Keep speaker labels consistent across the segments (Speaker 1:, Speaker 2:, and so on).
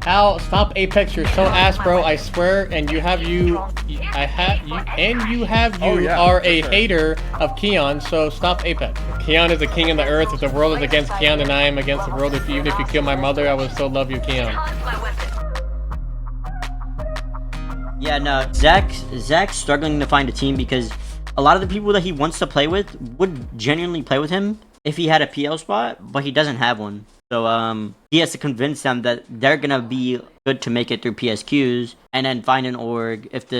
Speaker 1: Al, stop Apex. You're so ass, bro. I swear. And you have you. I have you. And you have you
Speaker 2: Oh, yeah,
Speaker 1: are
Speaker 2: for
Speaker 1: a
Speaker 2: sure.
Speaker 1: hater of Keon. So stop Apex. Keon is the king of the earth. If the world is against Keon, then I am against the world. Even if you kill my mother, I will still love you, Keon.
Speaker 3: Yeah, no, Zach's struggling to find a team because a lot of the people that he wants to play with would genuinely play with him if he had a PL spot, but he doesn't have one. So he has to convince them that they're gonna be good to make it through PSQs and then find an org. If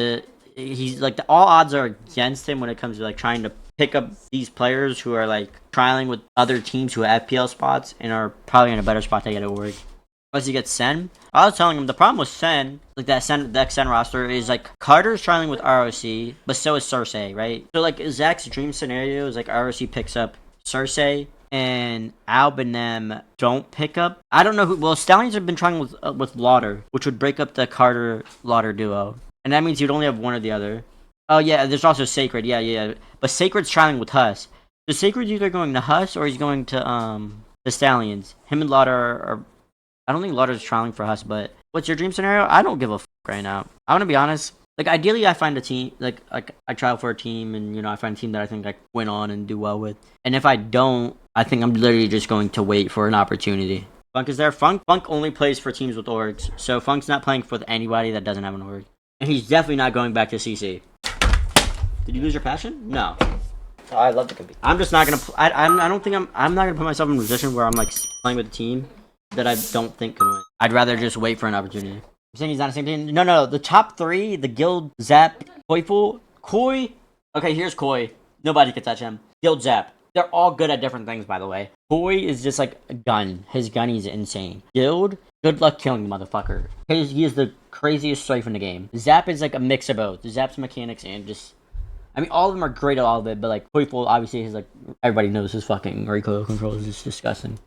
Speaker 3: he's like all odds are against him when it comes to like trying to pick up these players who are like trialing with other teams who have PL spots and are probably in a better spot to get an org. Unless you get Sen. I was telling him the problem with Sen, like that Sen roster, is like Carter's trialing with ROC, but so is Cersei, right? So like Zach's dream scenario is like ROC picks up Cersei and Alb and them don't pick up. I don't know who. Well, Stallions have been trying with Lauder, which would break up the Carter Lauder duo, and that means you'd only have one or the other. Oh yeah, there's also Sacred. Yeah. But Sacred's trialing with Huss. So Sacred's either going to Huss or he's going to the Stallions. Him and Lauder are I don't think Lauder's trialing for us, but what's your dream scenario? I don't give a fuck right now. I want to be honest. Like, ideally, I find a team, like I trial for a team, and, I find a team that I think I win on and do well with. And if I don't, I think I'm literally just going to wait for an opportunity. Funk is there. Funk only plays for teams with orgs, so Funk's not playing for anybody that doesn't have an org. And he's definitely not going back to CC. Did you lose your passion? No. Oh, I love to compete. I'm just not gonna. I don't think I'm not gonna put myself in a position where I'm like playing with a team that I don't think can win. I'd rather just wait for an opportunity. I'm saying he's not the same team. No. The top three, the Guild, Zap, Koiful, Koi. Okay, here's Koi. Nobody can touch him. Guild, Zap. They're all good at different things, by the way. Koi is just like a gun. His gunny's insane. Guild, good luck killing the motherfucker. He is the craziest strafe in the game. Zap is like a mix of both. Zap's mechanics and just... I mean, all of them are great at all of it, but like Koiful, obviously, his like... Everybody knows his fucking recoil control is just disgusting.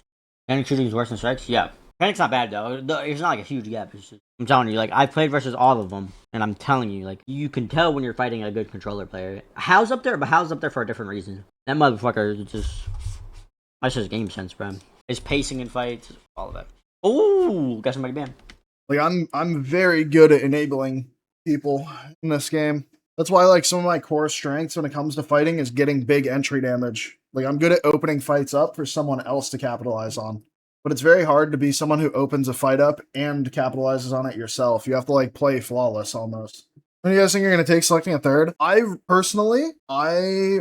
Speaker 3: Panic shooting is worse than strikes? Yeah. Panic's not bad, though. It's not like a huge gap. It's just, I'm telling you, like, I've played versus all of them, and I'm telling you, like, you can tell when you're fighting a good controller player. Hal's up there, but Hal's up there for a different reason. That motherfucker is just... That's just game sense, bro. His pacing in fights, all of it. Ooh, got somebody banned.
Speaker 2: Like, I'm very good at enabling people in this game. That's why, like, some of my core strengths when it comes to fighting is getting big entry damage. Like, I'm good at opening fights up for someone else to capitalize on. But it's very hard to be someone who opens a fight up and capitalizes on it yourself. You have to, like, play flawless almost. When do you guys think you're going to take selecting a third? I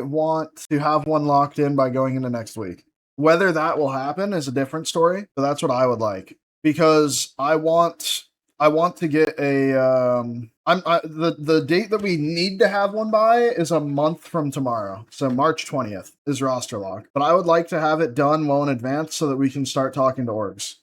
Speaker 2: want to have one locked in by going into next week. Whether that will happen is a different story, but that's what I would like. Because I want to get a the date that we need to have one by is a month from tomorrow. So March 20th is roster lock. But I would like to have it done well in advance so that we can start talking to orgs.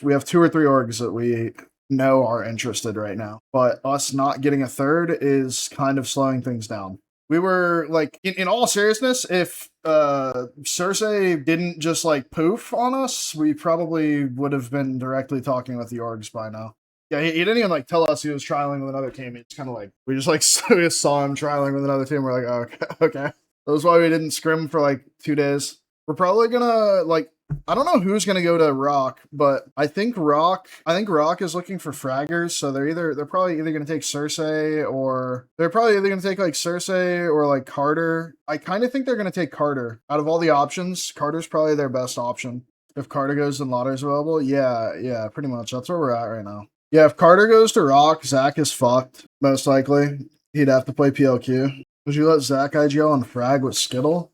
Speaker 2: We have 2 or 3 orgs that we know are interested right now. But us not getting a third is kind of slowing things down. We were like, in all seriousness, if Cersei didn't just like poof on us, we probably would have been directly talking with the orgs by now. Yeah, he didn't even like tell us he was trialing with another team. It's kind of like we just saw him trialing with another team. We're like, oh, okay. That's why we didn't scrim for like 2 days. We're probably gonna like, I don't know who's gonna go to Rock, but I think Rock is looking for fraggers. So they're probably either gonna take Cersei or like Carter. I kind of think they're gonna take Carter. Out of all the options, Carter's probably their best option. If Carter goes and Lauder's available, yeah, pretty much. That's where we're at right now. Yeah, if Carter goes to Rock, Zach is fucked, most likely. He'd have to play PLQ. Would you let Zach IGL and frag with Skittle?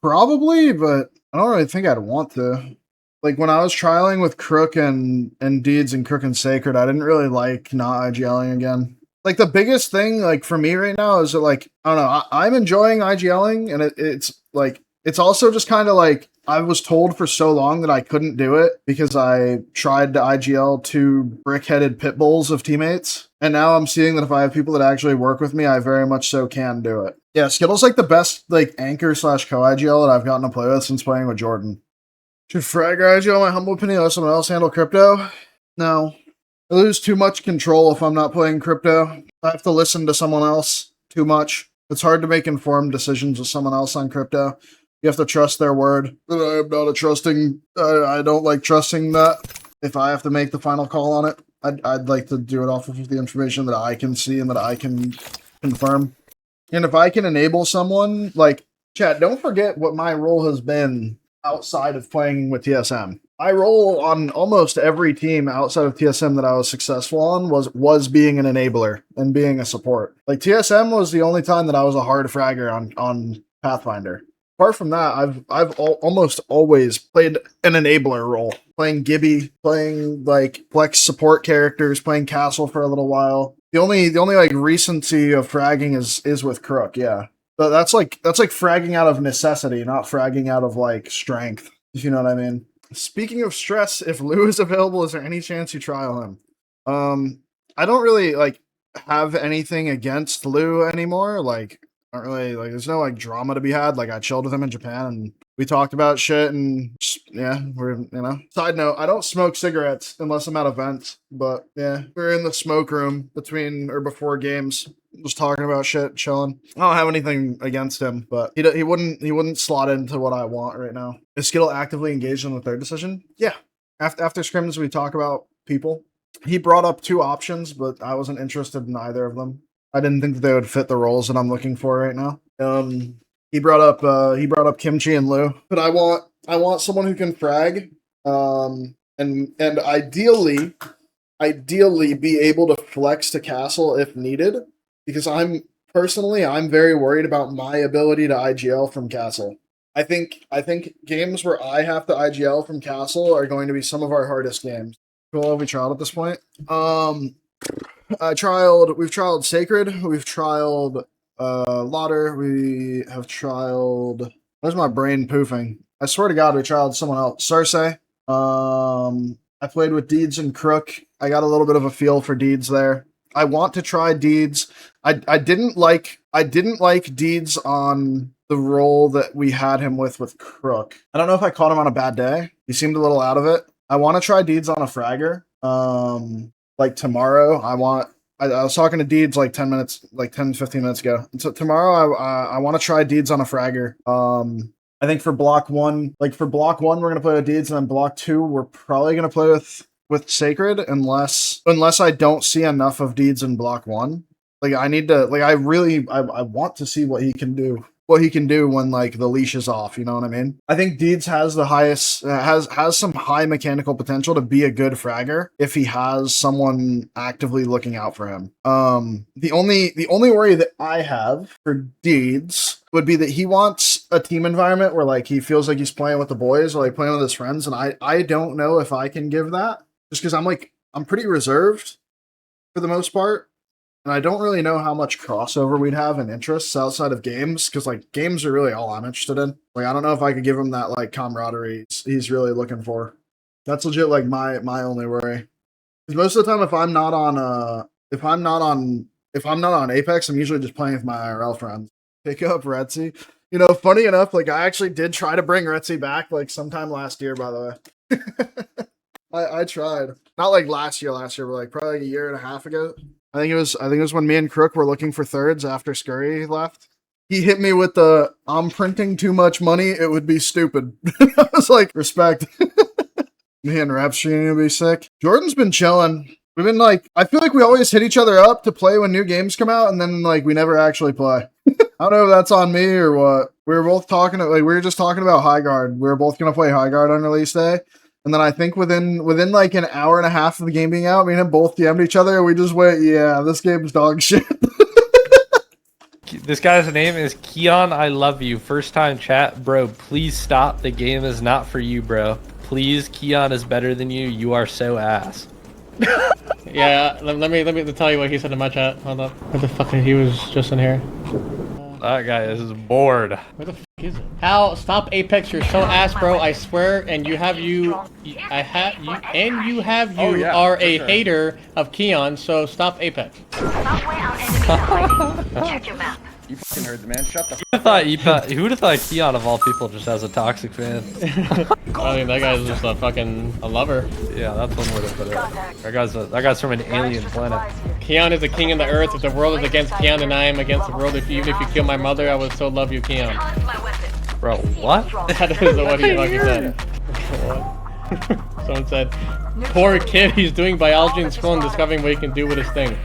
Speaker 2: Probably, but I don't really think I'd want to. Like, when I was trialing with Crook and Deeds and Crook and Sacred, I didn't really like not IGLing again. Like, the biggest thing, like, for me right now is that, like, I don't know, I'm enjoying IGLing, and it's, like, it's also just kind of like, I was told for so long that I couldn't do it because I tried to IGL 2 brick-headed pit bulls of teammates. And now I'm seeing that if I have people that actually work with me, I very much so can do it. Yeah, Skittle's like the best like anchor / co-IGL that I've gotten to play with since playing with Jordan. Should Fragger IGL, my humble opinion, let someone else handle crypto? No. I lose too much control if I'm not playing crypto. I have to listen to someone else too much. It's hard to make informed decisions with someone else on crypto. You have to trust their word. I am not a trusting... I don't like trusting that. if I have to make the final call on it, I'd like to do it off of the information that I can see and that I can confirm. And if I can enable someone, like, chat, don't forget what my role has been outside of playing with TSM. My role on almost every team outside of TSM that I was successful on was being an enabler and being a support. Like, TSM was the only time that I was a hard fragger on Pathfinder. Apart from that, I've almost always played an enabler role, playing Gibby, playing like flex support characters, playing Castle for a little while. The only like recency of fragging is with Crook, yeah. But that's like fragging out of necessity, not fragging out of like strength, if you know what I mean. Speaking of stress, if Lou is available, is there any chance you trial him? I don't really like have anything against Lou anymore. Like, not really, like, there's no like drama to be had. Like, I chilled with him in Japan and we talked about shit and just, yeah, Side note, I don't smoke cigarettes unless I'm at events, but yeah, we're in the smoke room before games, just talking about shit, chilling. I don't have anything against him, but he wouldn't slot into what I want right now. Is Skittle actively engaged in the third decision? Yeah. After scrims, we talk about people. He brought up 2 options, but I wasn't interested in either of them. I didn't think that they would fit the roles that I'm looking for right now. He brought up Kimchi and Lou, but I want someone who can frag, and ideally be able to flex to Castle if needed, because I'm very worried about my ability to IGL from Castle. I think games where I have to IGL from Castle are going to be some of our hardest games. Cool, have we trialed at this point? We've trialed Sacred, we've trialed Lauder, we have trialed, where's my brain poofing? I swear to God, we trialed someone else. Cersei. I played with Deeds and Crook. I got a little bit of a feel for Deeds there. I want to try Deeds. I didn't like Deeds on the role that we had him with Crook. I don't know if I caught him on a bad day. He seemed a little out of it. I want to try Deeds on a fragger. Like tomorrow, I was talking to Deeds like 10, 15 minutes ago. So tomorrow, I want to try Deeds on a fragger. I think for block 1, we're going to play with Deeds, and then block 2, we're probably going to play with Sacred, unless I don't see enough of Deeds in block 1. Like, I need to, like, I want to see what he can do when like the leash is off, you know what I mean? I think Deeds has the highest has some high mechanical potential to be a good fragger if he has someone actively looking out for him. The only worry that I have for Deeds would be that he wants a team environment where like he feels like he's playing with the boys or like playing with his friends, and I don't know if I can give that, just because I'm pretty reserved for the most part. And I don't really know how much crossover we'd have in interests outside of games, because like games are really all I'm interested in. Like, I don't know if I could give him that like camaraderie he's really looking for. That's legit like my only worry. Because most of the time, if I'm not on Apex, I'm usually just playing with my IRL friends. Pick up Retsy. You know, funny enough, like I actually did try to bring Retsy back like sometime last year, by the way. I tried. Not like last year, but like probably like a year and a half ago. I think it was when me and Crook were looking for thirds after Scurry left. He hit me with the, I'm printing too much money, it would be stupid. I was like, respect. Me and Rapstream will be sick. Jordan's been chilling. We've been like, I feel like we always hit each other up to play when new games come out, and then like we never actually play. I don't know if that's on me or what. We were just talking about High Guard. We were both gonna play High Guard on release day. And then I think within like an hour and a half of the game being out, me and him both DM'd each other, and we just went, yeah, this game's dog shit.
Speaker 4: This guy's name is Keon. I love you. First time chat, bro. Please stop. The game is not for you, bro. Please, Keon is better than you. You are so ass.
Speaker 1: Yeah, let me tell you what he said in my chat. Hold up. Where the fuck he was just in here?
Speaker 4: That guy is bored.
Speaker 1: Where the fuck is it? Hal, stop Apex. You're so ass, bro. I swear. And you are a hater of Keon. So stop Apex.
Speaker 5: Check your map.
Speaker 6: You fucking heard the man. Shut the
Speaker 4: Who would have thought Keon of all people just has a toxic fan?
Speaker 1: I mean, that guy's just a lover.
Speaker 4: Yeah, that's one way to put it. That guy's from an alien planet.
Speaker 1: Keon is the king of the earth. If the world is against Keon, and I am against the world. Even if you kill my mother, I would still love you, Keon.
Speaker 4: Bro, what?
Speaker 1: That is what he fucking said. Someone said, poor kid, he's doing biology in school and discovering what he can do with his thing.